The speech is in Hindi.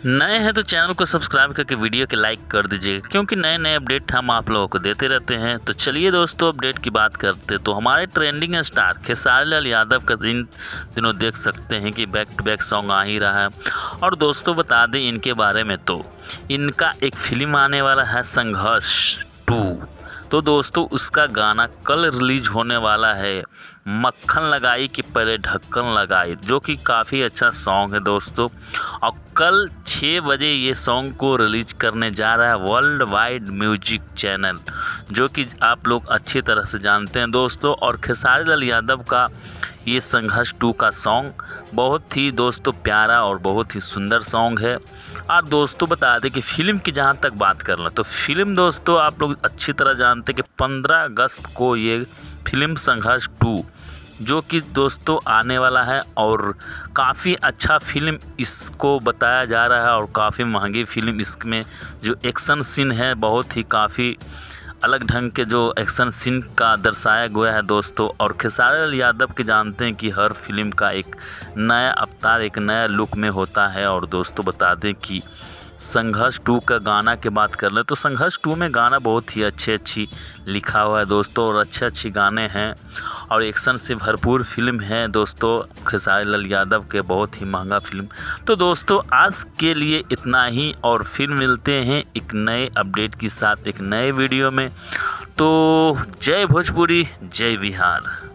नए हैं तो चैनल को सब्सक्राइब करके वीडियो के लाइक कर दीजिएगा, क्योंकि नए नए अपडेट हम आप लोगों को देते रहते हैं। तो चलिए दोस्तों, अपडेट की बात करते तो हमारे ट्रेंडिंग स्टार खेसारी लाल यादव का दिनों देख सकते हैं कि बैक टू बैक सॉन्ग आ ही रहा है। और दोस्तों बता दें इनके बारे में, तो इनका एक फिल्म आने वाला है संघर्ष 2। तो दोस्तों उसका गाना कल रिलीज होने वाला है, मक्खन लगाई कि पहले ढक्कन लगाई, जो कि काफ़ी अच्छा सॉन्ग है दोस्तों। और कल 6 बजे ये सॉन्ग को रिलीज करने जा रहा है वर्ल्ड वाइड म्यूजिक चैनल, जो कि आप लोग अच्छी तरह से जानते हैं दोस्तों। और खेसारी लाल यादव का ये संघर्ष 2 का सॉन्ग बहुत ही दोस्तों प्यारा और बहुत ही सुंदर सॉन्ग है। और दोस्तों बता दें कि फ़िल्म की जहाँ तक बात कर लें तो फ़िल्म दोस्तों आप लोग अच्छी तरह जानते हैं कि 15 अगस्त को ये फ़िल्म संघर्ष 2 जो कि दोस्तों आने वाला है, और काफ़ी अच्छा फ़िल्म इसको बताया जा रहा है। और काफ़ी महंगी फ़िल्म, इसमें जो एक्शन सीन है बहुत ही काफ़ी अलग ढंग के जो एक्शन सीन का दर्शाया गया है दोस्तों। और खेसारी लाल यादव के जानते हैं कि हर फिल्म का एक नया अवतार, एक नया लुक में होता है। और दोस्तों बता दें कि संघर्ष 2 का गाना की बात कर लें तो संघर्ष 2 में गाना बहुत ही अच्छी लिखा हुआ है दोस्तों, और अच्छे गाने हैं और एक्शन से भरपूर फिल्म है दोस्तों खेसारी लाल यादव के, बहुत ही महंगा फिल्म। तो दोस्तों आज के लिए इतना ही, और फिर मिलते हैं एक नए अपडेट के साथ एक नए वीडियो में। तो जय भोजपुरी, जय बिहार।